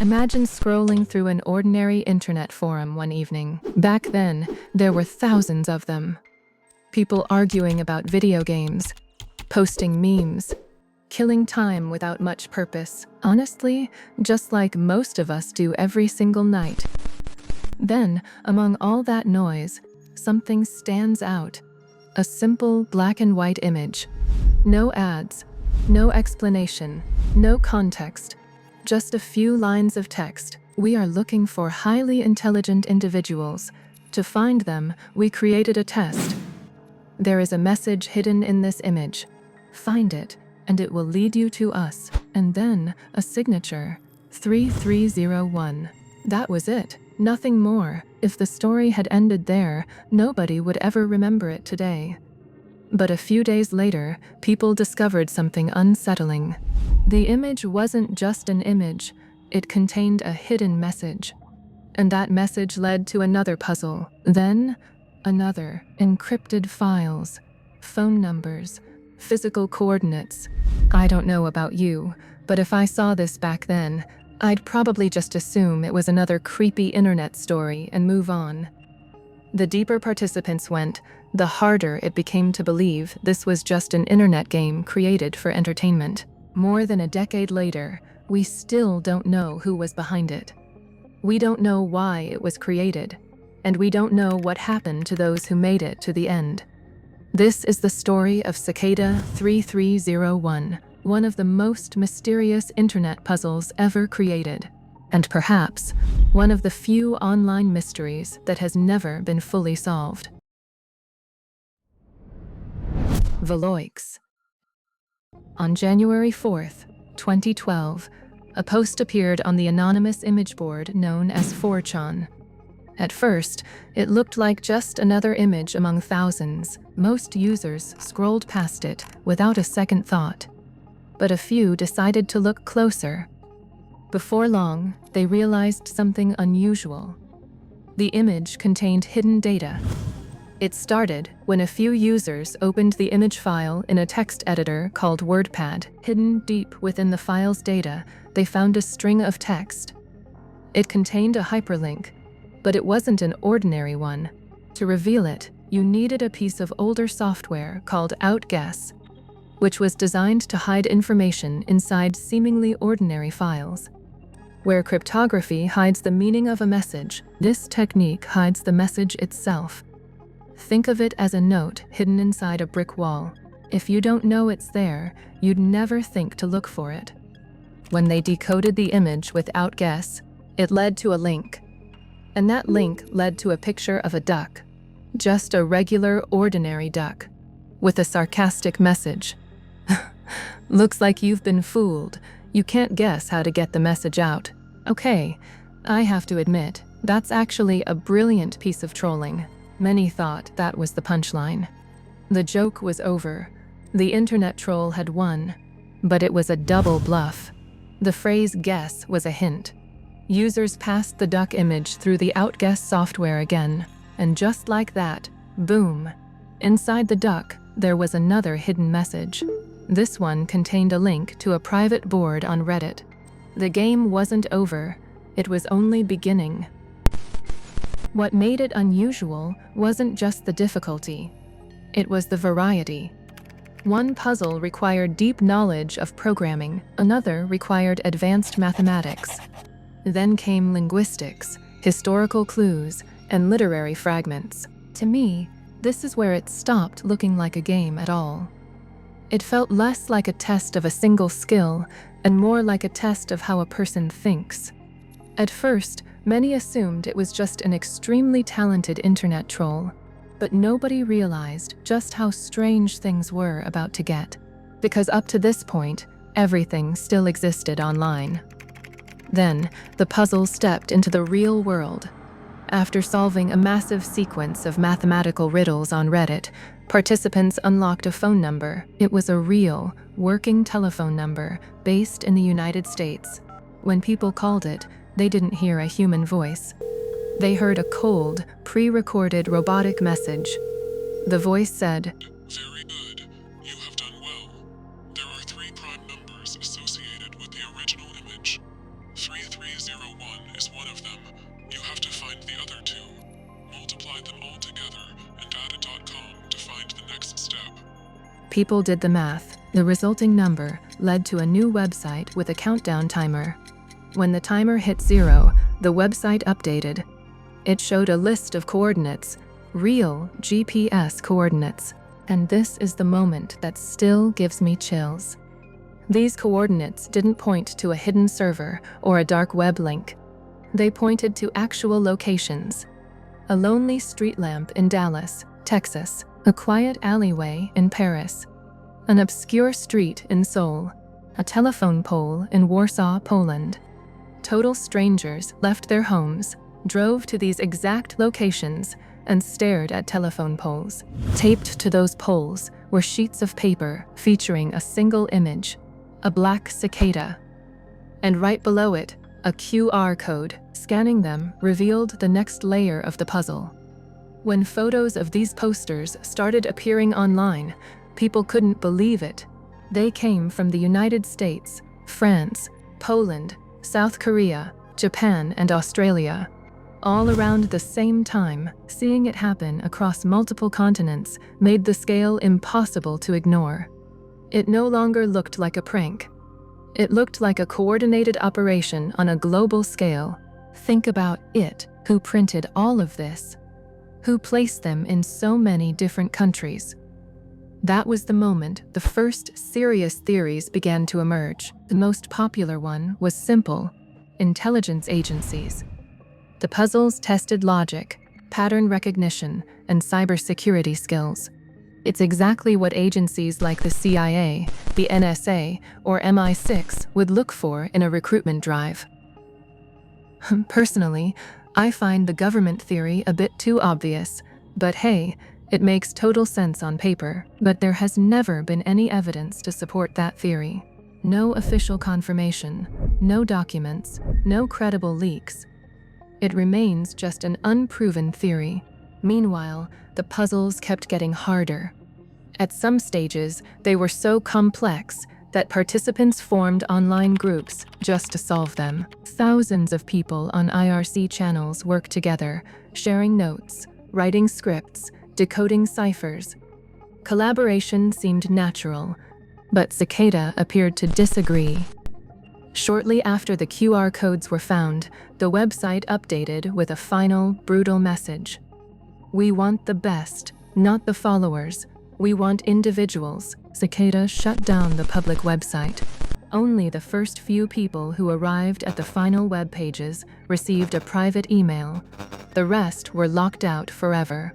Imagine scrolling through an ordinary internet forum one evening. Back then, there were thousands of them. People arguing about video games, posting memes, killing time without much purpose. Honestly, just like most of us do every single night. Then, among all that noise, something stands out. A simple black and white image. No ads, no explanation, no context. Just a few lines of text. We are looking for highly intelligent individuals. To find them, we created a test. There is a message hidden in this image. Find it, and it will lead you to us. And then, a signature. 3301. That was it. Nothing more. If the story had ended there, nobody would ever remember it today. But a few days later, people discovered something unsettling. The image wasn't just an image, it contained a hidden message. And that message led to another puzzle, then another. Encrypted files, phone numbers, physical coordinates. I don't know about you, but if I saw this back then, I'd probably just assume it was another creepy internet story and move on. The deeper participants went, the harder it became to believe this was just an internet game created for entertainment. More than a decade later, we still don't know who was behind it. We don't know why it was created, and we don't know what happened to those who made it to the end. This is the story of Cicada 3301, one of the most mysterious internet puzzles ever created, and perhaps one of the few online mysteries that has never been fully solved. Veloix. On January 4th, 2012, a post appeared on the anonymous image board known as 4chan. At first, it looked like just another image among thousands. Most users scrolled past it without a second thought. But a few decided to look closer. Before long, they realized something unusual. The image contained hidden data. It started when a few users opened the image file in a text editor called WordPad. Hidden deep within the file's data, they found a string of text. It contained a hyperlink, but it wasn't an ordinary one. To reveal it, you needed a piece of older software called OutGuess, which was designed to hide information inside seemingly ordinary files. Where cryptography hides the meaning of a message, this technique hides the message itself. Think of it as a note hidden inside a brick wall. If you don't know it's there, you'd never think to look for it. When they decoded the image with OutGuess, it led to a link. And that link led to a picture of a duck. Just a regular, ordinary duck, with a sarcastic message. Looks like you've been fooled. You can't guess how to get the message out. Okay, I have to admit, that's actually a brilliant piece of trolling. Many thought that was the punchline. The joke was over. The internet troll had won. But it was a double bluff. The phrase guess was a hint. Users passed the duck image through the OutGuess software again, and just like that, boom. Inside the duck, there was another hidden message. This one contained a link to a private board on Reddit. The game wasn't over, it was only beginning. What made it unusual wasn't just the difficulty, it was the variety. One puzzle required deep knowledge of programming, another required advanced mathematics. Then came linguistics, historical clues, and literary fragments. To me, this is where it stopped looking like a game at all. It felt less like a test of a single skill and more like a test of how a person thinks. At first, many assumed it was just an extremely talented internet troll, but nobody realized just how strange things were about to get, because up to this point, everything still existed online. Then, the puzzle stepped into the real world. After solving a massive sequence of mathematical riddles on Reddit, participants unlocked a phone number. It was a real, working telephone number based in the United States. When people called it, they didn't hear a human voice. They heard a cold, pre-recorded robotic message. The voice said, "Very good. You have done well. There are 3 prime numbers associated with the original image. 3301 01 is one of them. You have to find the other two. Multiply them all together and add a .com to find the next step. People did the math. The resulting number led to a new website with a countdown timer. When the timer hit 0, the website updated. It showed a list of coordinates, real GPS coordinates, and this is the moment that still gives me chills. These coordinates didn't point to a hidden server or a dark web link. They pointed to actual locations. A lonely street lamp in Dallas, Texas, a quiet alleyway in Paris, an obscure street in Seoul, a telephone pole in Warsaw, Poland. Total strangers left their homes, drove to these exact locations, and stared at telephone poles. Taped to those poles were sheets of paper featuring a single image, a black cicada. And right below it, a QR code. Scanning them revealed the next layer of the puzzle. When photos of these posters started appearing online, people couldn't believe it. They came from the United States, France, Poland, South Korea, Japan, and Australia. All around the same time, seeing it happen across multiple continents made the scale impossible to ignore. It no longer looked like a prank. It looked like a coordinated operation on a global scale. Think about it. Who printed all of this? Who placed them in so many different countries? That was the moment the first serious theories began to emerge. The most popular one was simple: intelligence agencies. The puzzles tested logic, pattern recognition, and cybersecurity skills. It's exactly what agencies like the CIA, the NSA, or MI6 would look for in a recruitment drive. Personally, I find the government theory a bit too obvious, but hey, it makes total sense on paper. But there has never been any evidence to support that theory. No official confirmation, no documents, no credible leaks. It remains just an unproven theory. Meanwhile, the puzzles kept getting harder. At some stages, they were so complex that participants formed online groups just to solve them. Thousands of people on IRC channels worked together, sharing notes, writing scripts, decoding ciphers. Collaboration seemed natural, but Cicada appeared to disagree. Shortly after the QR codes were found, the website updated with a final, brutal message. "We want the best, not the followers. We want individuals." Cicada shut down the public website. Only the first few people who arrived at the final web pages received a private email. The rest were locked out forever.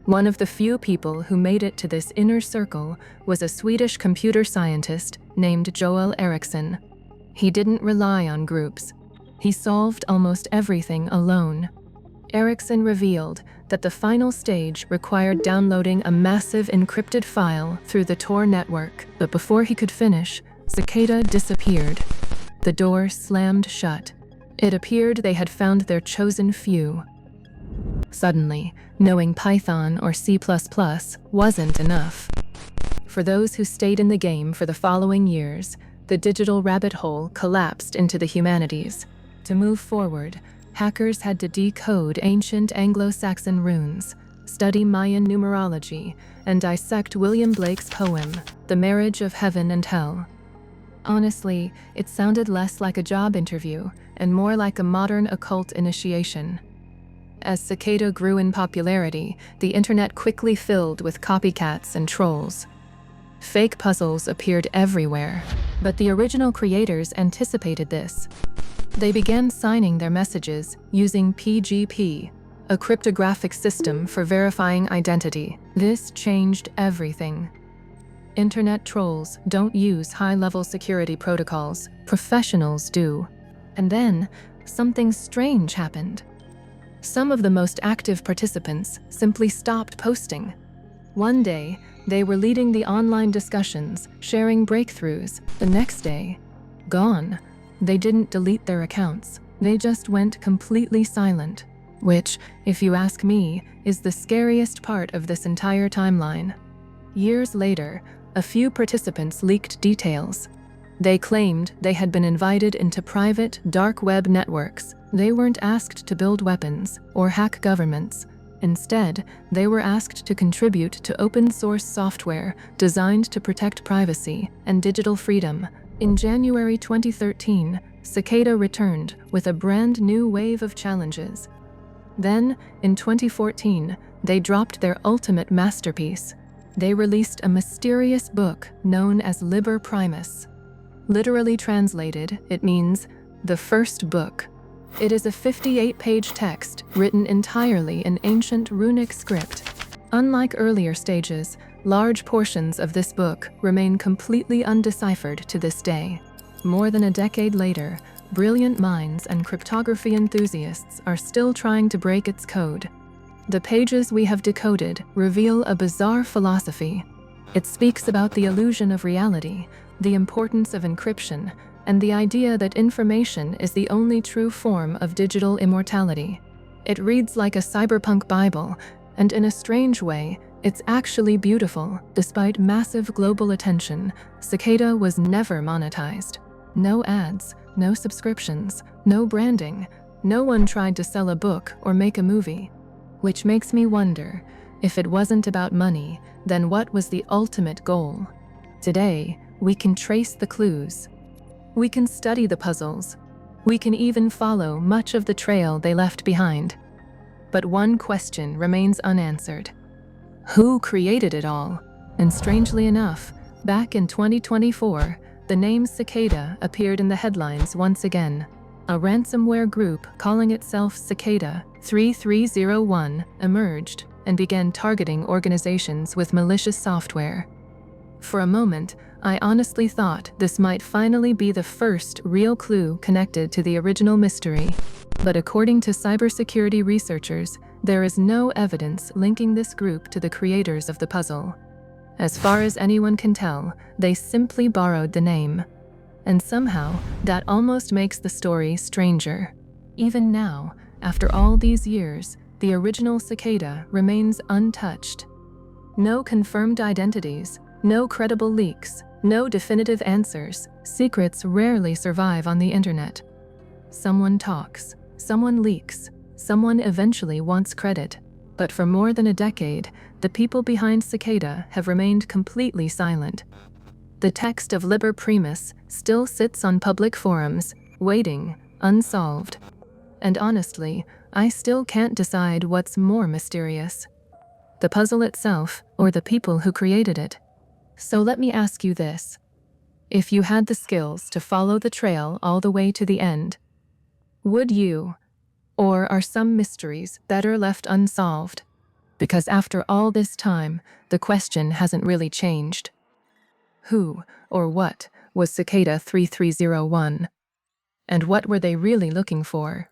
One of the few people who made it to this inner circle was a Swedish computer scientist named Joel Eriksson. He didn't rely on groups. He solved almost everything alone. Eriksson revealed that the final stage required downloading a massive encrypted file through the Tor network, but before he could finish, Cicada disappeared. The door slammed shut. It appeared they had found their chosen few. Suddenly, knowing Python or C++ wasn't enough. For those who stayed in the game for the following years, the digital rabbit hole collapsed into the humanities. To move forward, hackers had to decode ancient Anglo-Saxon runes, study Mayan numerology, and dissect William Blake's poem, The Marriage of Heaven and Hell. Honestly, it sounded less like a job interview and more like a modern occult initiation. As Cicada grew in popularity, the internet quickly filled with copycats and trolls. Fake puzzles appeared everywhere, but the original creators anticipated this. They began signing their messages using PGP, a cryptographic system for verifying identity. This changed everything. Internet trolls don't use high-level security protocols. Professionals do. And then, something strange happened. Some of the most active participants simply stopped posting. One day, they were leading the online discussions, sharing breakthroughs. The next day, gone. They didn't delete their accounts. They just went completely silent, which, if you ask me, is the scariest part of this entire timeline. Years later, a few participants leaked details. They claimed they had been invited into private, dark web networks. They weren't asked to build weapons or hack governments. Instead, they were asked to contribute to open-source software designed to protect privacy and digital freedom. In January 2013, Cicada returned with a brand new wave of challenges. Then, in 2014, they dropped their ultimate masterpiece. They released a mysterious book known as Liber Primus. Literally translated, it means the first book. It is a 58-page text written entirely in ancient runic script. Unlike earlier stages, large portions of this book remain completely undeciphered to this day. More than a decade later, brilliant minds and cryptography enthusiasts are still trying to break its code. The pages we have decoded reveal a bizarre philosophy. It speaks about the illusion of reality, the importance of encryption, and the idea that information is the only true form of digital immortality. It reads like a cyberpunk Bible, and in a strange way, it's actually beautiful. Despite massive global attention, Cicada was never monetized. No ads, no subscriptions, no branding. No one tried to sell a book or make a movie. Which makes me wonder, if it wasn't about money, then what was the ultimate goal? Today, we can trace the clues. We can study the puzzles. We can even follow much of the trail they left behind. But one question remains unanswered. Who created it all? And strangely enough, back in 2024, the name Cicada appeared in the headlines once again. A ransomware group calling itself Cicada 3301 emerged and began targeting organizations with malicious software. For a moment, I honestly thought this might finally be the first real clue connected to the original mystery. But according to cybersecurity researchers, there is no evidence linking this group to the creators of the puzzle. As far as anyone can tell, they simply borrowed the name. And somehow, that almost makes the story stranger. Even now, after all these years, the original Cicada remains untouched. No confirmed identities, no credible leaks, no definitive answers. Secrets rarely survive on the internet. Someone talks, someone leaks, someone eventually wants credit. But for more than a decade, the people behind Cicada have remained completely silent. The text of Liber Primus still sits on public forums, waiting, unsolved. And honestly, I still can't decide what's more mysterious: the puzzle itself or the people who created it. So let me ask you this. If you had the skills to follow the trail all the way to the end, would you? Or are some mysteries better left unsolved? Because after all this time, the question hasn't really changed. Who or what was Cicada 3301? And what were they really looking for?